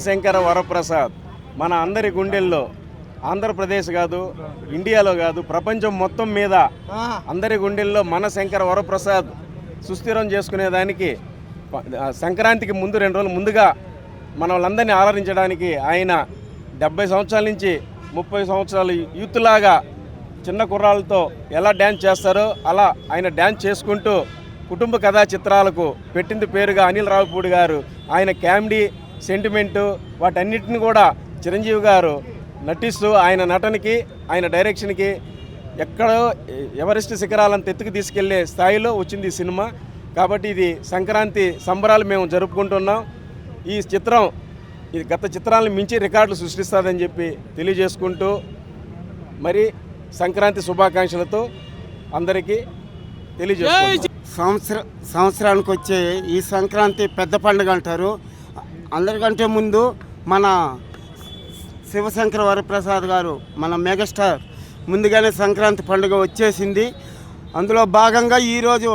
మనశంకర వరప్రసాద్ మన అందరి గుండెల్లో, ఆంధ్రప్రదేశ్ కాదు, ఇండియాలో కాదు, ప్రపంచం మొత్తం మీద అందరి గుండెల్లో మనశంకర వరప్రసాద్ సుస్థిరం చేసుకునేదానికి సంక్రాంతికి ముందు 2 రోజులు ముందుగా మన వాళ్ళందరినీ ఆదరించడానికి ఆయన 70 సంవత్సరాల నుంచి 30 సంవత్సరాలు యూత్లాగా చిన్న కుర్రాళ్ళతో ఎలా డ్యాన్స్ చేస్తారో అలా ఆయన డ్యాన్స్ చేసుకుంటూ కుటుంబ కథా చిత్రాలకు పెట్టింది పేరుగా అనిల్ రావిపూడి గారు ఆయన కామెడీ, సెంటిమెంటు వాటన్నిటిని కూడా చిరంజీవి గారు నటిస్తూ ఆయన నటనకి, ఆయన డైరెక్షన్కి ఎక్కడో ఎవరెస్ట్ శిఖరాలను ఎత్తుకు తీసుకెళ్లే స్థాయిలో వచ్చింది ఈ సినిమా. కాబట్టి ఇది సంక్రాంతి సంబరాలు మేము జరుపుకుంటున్నాం. ఈ చిత్రం ఇది గత చిత్రాలను మించి రికార్డులు సృష్టిస్తుందని చెప్పి తెలియజేసుకుంటూ మరి సంక్రాంతి శుభాకాంక్షలతో అందరికీ తెలియజేస్తున్నాం. సంవత్సరానికి వచ్చే ఈ సంక్రాంతి పెద్ద పండుగ అంటారు. అందరికంటే ముందు మన శివశంకర వరప్రసాద్ గారు, మన మెగాస్టార్ ముందుగానే సంక్రాంతి పండుగ వచ్చేసింది. అందులో భాగంగా ఈరోజు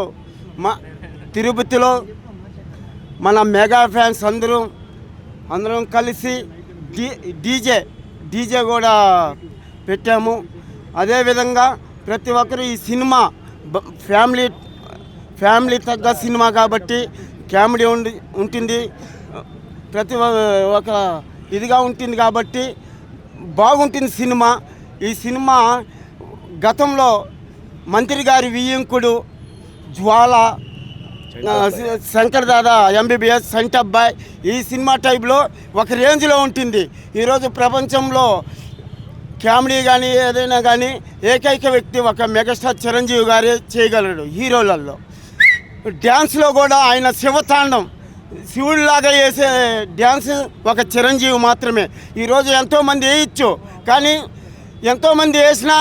మా తిరుపతిలో మన మెగా ఫ్యాన్స్ అందరం కలిసి డీజే కూడా పెట్టాము. అదేవిధంగా ప్రతి ఒక్కరు ఈ సినిమా ఫ్యామిలీ తగ్గ సినిమా కాబట్టి కామెడీ ఉంటుంది, ప్రతి ఒక ఇదిగా ఉంటుంది కాబట్టి బాగుంటుంది సినిమా. ఈ సినిమా గతంలో మంత్రి గారి వియ్యంకుడు, జ్వాల, శంకర్ దాదా ఎంబీబీఎస్, సంటబ్బాయ్ ఈ సినిమా టైప్లో ఒక రేంజ్లో ఉంటుంది. ఈరోజు ప్రపంచంలో కామెడీ కానీ ఏదైనా కానీ ఏకైక వ్యక్తి ఒక మెగాస్టార్ చిరంజీవి గారే చేయగలడు. హీరోలలో డ్యాన్స్లో కూడా ఆయన శివతాండం, శివుడిలాగా వేసే డ్యాన్స్ ఒక చిరంజీవి మాత్రమే. ఈరోజు ఎంతోమంది వేయచ్చు, కానీ ఎంతోమంది వేసినా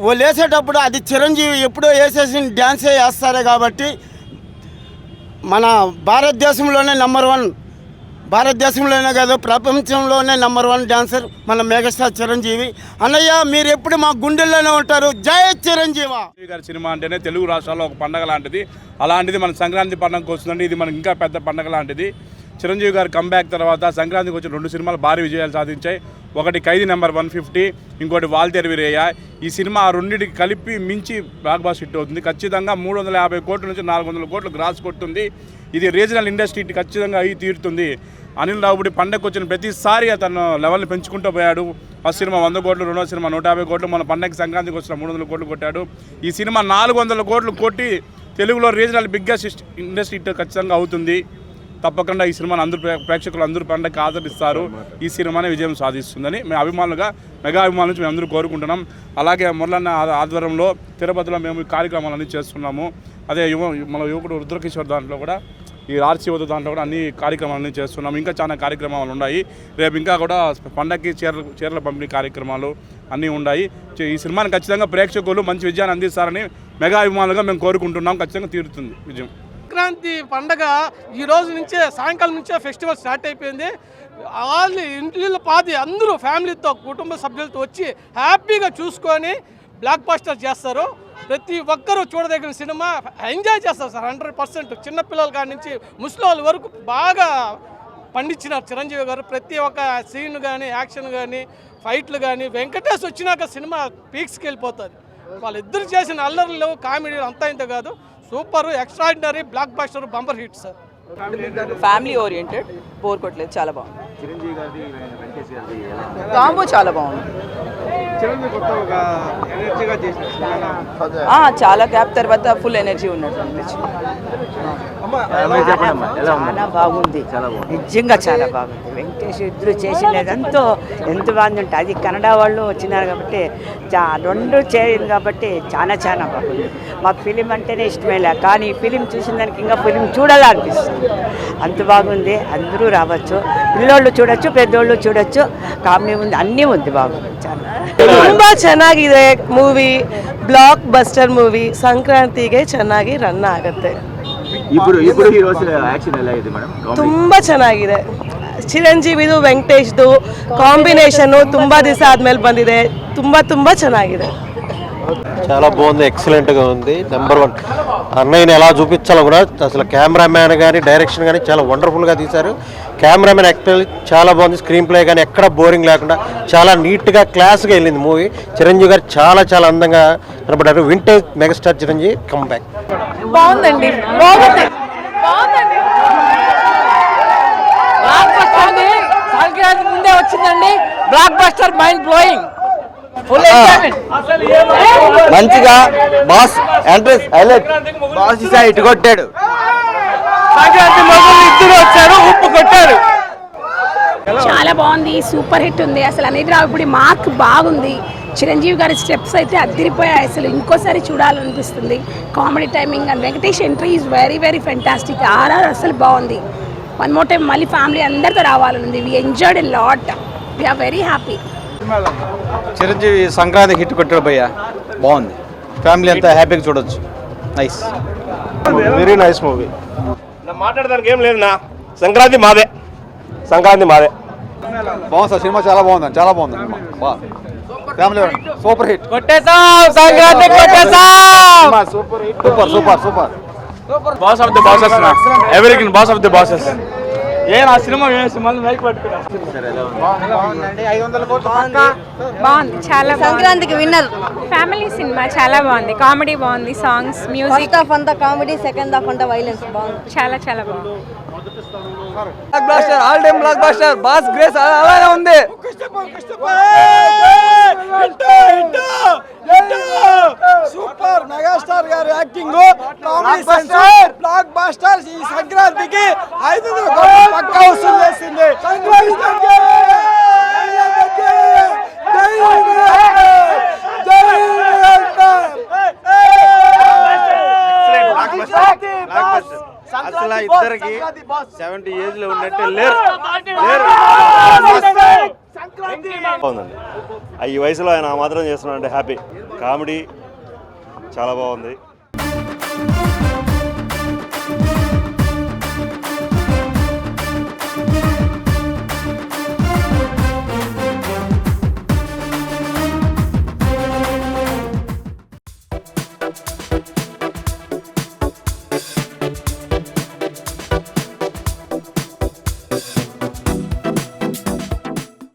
వాళ్ళు వేసేటప్పుడు అది చిరంజీవి ఎప్పుడో వేసేసిన డ్యాన్సే వేస్తారు. కాబట్టి మన భారతదేశంలోనే భారతదేశంలోనే కాదు ప్రపంచంలోనే #1 డాన్సర్ మన మెగాస్టార్ చిరంజీవి. అన్నయ్య మీరు ఎప్పుడు మా గుండెల్లోనే ఉంటారు. జై చిరంజీవి గారి సినిమా అంటేనే తెలుగు రాష్ట్రాల్లో ఒక పండగ లాంటిది. అలాంటిది మన సంక్రాంతి పండుగకు వస్తుందండి. ఇది మనకి ఇంకా పెద్ద పండగ లాంటిది. చిరంజీవి గారి కంబ్యాక్ తర్వాత సంక్రాంతికి వచ్చిన 2 సినిమాలు భారీ విజయాలు సాధించాయి. ఒకటి ఖైదీ నెంబర్ 150, ఇంకోటి వాల్తేరు వీరయ్య. ఈ సినిమా ఆ రెండింటికి కలిపి మించి బ్లాక్ బాస్టర్ హిట్ అవుతుంది. ఖచ్చితంగా 350 కోట్ల నుంచి 400 కోట్లు గ్రాస్ కొడుతుంది. ఇది రీజనల్ ఇండస్ట్రీ ఖచ్చితంగా అయి తీరుతుంది. అనిల్ రావిపూడి పండగకు వచ్చిన ప్రతిసారి అతను లెవెల్ని పెంచుకుంటూ పోయాడు. ఫస్ట్ సినిమా 100 కోట్లు, రెండో సినిమా 150 కోట్లు, మన పండగకి సంక్రాంతికి వచ్చిన 300 కోట్లు కొట్టాడు. ఈ సినిమా 400 కోట్లు కొట్టి తెలుగులో రీజనల్ బిగ్గెస్ట్ ఇండస్ట్రీ హిట్ ఖచ్చితంగా అవుతుంది. తప్పకుండా ఈ సినిమాని ప్రేక్షకులు అందరూ పండగకి ఆదరిస్తారు. ఈ సినిమానే విజయం సాధిస్తుందని మేము అభిమానులుగా, మెగా అభిమానుల నుంచి మేము అందరూ కోరుకుంటున్నాం. అలాగే మురళన్న ఆధ్వర్యంలో తిరుపతిలో మేము ఈ కార్యక్రమాలన్నీ చేస్తున్నాము. అదే మన యువకుడు రుద్రకిషోర్ దాంట్లో కూడా, ఈ ఆర్సీ యువత దాంట్లో కూడా అన్ని కార్యక్రమాలన్నీ చేస్తున్నాము. ఇంకా చాలా కార్యక్రమాలు ఉన్నాయి. రేపు ఇంకా కూడా పండగకి చీరల పంపిణీ కార్యక్రమాలు అన్నీ ఉన్నాయి. ఈ సినిమాని ఖచ్చితంగా ప్రేక్షకులు మంచి విజయాన్ని అందిస్తారని మెగా అభిమానులుగా మేము కోరుకుంటున్నాం. ఖచ్చితంగా తీరుతుంది విజయం. సంక్రాంతి పండగ ఈ రోజు నుంచే, సాయంకాలం నుంచే ఫెస్టివల్ స్టార్ట్ అయిపోయింది. వాళ్ళు ఇంట్లో పాతి అందరూ ఫ్యామిలీతో, కుటుంబ సభ్యులతో వచ్చి హ్యాపీగా చూసుకొని బ్లాక్ బస్టర్ చేస్తారు. ప్రతి ఒక్కరూ చూడదగిన సినిమా, ఎంజాయ్ చేస్తారు సార్ 100%. చిన్నపిల్లల కాడి నుంచి ముసలి వరకు బాగా పండించినారు చిరంజీవి గారు. ప్రతి ఒక్క సీన్ కానీ, యాక్షన్ కానీ, ఫైట్లు కానీ, వెంకటేష్ వచ్చినాక సినిమా పీక్స్కి వెళ్ళిపోతుంది. వాళ్ళిద్దరు చేసిన అల్లర్లు, కామెడీలు అంతా ఇంత కాదు, super, extraordinary, block buster, bumper hit sir. Family oriented, bore కొట్టలేదు, చాలా బాగుంది. కాంబో చాలా బాగుంది. చాలా గ్యాప్ తర్వాత ఫుల్ ఎనర్జీ ఉన్నట్టు అనిపించింది. చాలా బాగుంది, నిజంగా చాలా బాగుంది. వెంకటేష్ ఇద్దరు చేసినది ఎంత బాగుంది అంటే, అది కన్నడ వాళ్ళు వచ్చినారు కాబట్టి 2 చేరింది కాబట్టి చాలా బాగుంది. మాకు ఫిలిం అంటేనే ఇష్టమేలే, కానీ ఈ ఫిలిం చూసిన దానికి ఇంకా ఫిలిం చూడాలనిపిస్తుంది. అంత బాగుంది. అందరూ రావచ్చు, పిల్లోళ్ళు చూడొచ్చు, పెద్దోళ్ళు చూడొచ్చు. కామెడీ ఉంది, అన్నీ ఉంది, బాగుంది. చాలా ತುಂಬ ಚೆನ್ನಾಗಿದೆ ಮೂವಿ, ಬ್ಲಾಕ್ ಬಸ್ಟರ್ ಮೂವಿ. ಸಂಕ್ರಾಂತಿಗೆ ಚೆನ್ನಾಗಿ ರನ್ ಆಗುತ್ತೆ. ತುಂಬ ಚೆನ್ನಾಗಿದೆ. ಚಿರಂಜೀವಿದು ವೆಂಕಟೇಶ್ದು ಕಾಂಬಿನೇಷನ್ನು ತುಂಬ ದಿವಸ ಆದಮೇಲೆ ಬಂದಿದೆ. ತುಂಬ ಚೆನ್ನಾಗಿದೆ. చాలా బాగుంది, ఎక్సలెంట్గా ఉంది. నెంబర్ 1 అన్నయ్యని ఎలా చూపించాలో కూడా అసలు కెమెరామ్యాన్ కానీ డైరెక్షన్ కానీ చాలా వండర్ఫుల్గా తీశారు. కెమెరామెన్ యాక్చువల్లీ చాలా బాగుంది. స్క్రీన్ ప్లే కానీ ఎక్కడ బోరింగ్ లేకుండా చాలా నీట్గా క్లాస్గా వెళ్ళింది మూవీ. చిరంజీవి గారు చాలా చాలా అందంగా కనబడ్డారు. Vintage megastar Chiranjeevi comeback. బాగుందండి, బాగుంది, సంక్రాంతి ముందే వచ్చిందండి. Block buster, mind blowing, full enjoyment. మంచిగా బాస్ ఎంట్రెన్స్ హైలైట్. బాస్ ఇటు కొట్టాడు. సంక్రాంతి మొదలు ఇద్దరు వచ్చారు, ఉప్పు కొట్టారు. చాలా బాగుంది, సూపర్ హిట్ ఉంది. అసలు అనేది రావుడి మార్క్ బాగుంది. చిరంజీవి గారి స్టెప్స్ అయితే అదిరిపోయాయి. అసలు ఇంకోసారి చూడాలనిపిస్తుంది. Comedy timing and Venkatesh entry is very very fantastic. RR అసలు బాగుంది. వన్ మోర్ టైం మళ్ళీ ఫ్యామిలీ అందరితో రావాలనుంది. We enjoyed a lot, we are very happy. Chiranjeevi Sankranti hit కొట్టాడు భయ్య, బాగుంది. ఫ్యామిలీ అంతా హ్యాపీగా చూడొచ్చు. Nice, very nice movie. మాట్లాడడానికి ఏం లేదు నా, సంక్రాంతి మాదే, సంక్రాంతి మాదే. బాగుంది సార్, సినిమా చాలా బాగుంది, చాలా బాగుంది సినిమా. Family super hit. కొట్టేసాం, సంక్రాంతి కొట్టేసాం. Super super super. Boss of the bosses, ఎవరికి బాస్ ఆఫ్ ది బాసెస్. ఆ సినిమా మైక్ పట్టుకున్నా బాగుంది, చాలా సంక్రాంతికి విన్నర్. ఫ్యామిలీ సినిమా చాలా బాగుంది. కామెడీ బాగుంది, సాంగ్స్, మ్యూజిక్ హాఫ్ అంతా కామెడీ, సెకండ్ హాఫ్ అంతా వైలెన్స్. బాగుంది, చాలా చాలా బాగుంది. Block buster, all time block buster. Boss grace అలానే ఉంది. సూపర్ మెగాస్టార్ గారి acting, comedy sense, black busters. ఈ సంక్రాంతికి 500 కోట్లు పక్కా వసూలు చేసింది. అసలు ఇద్దరికి 70 ఏజ్ లో ఉన్నట్టే లేరు. బాగుందండి, ఈ వయసులో ఆయన మాత్రం చేస్తున్నాడు. హ్యాపీ, కామెడీ చాలా బాగుంది.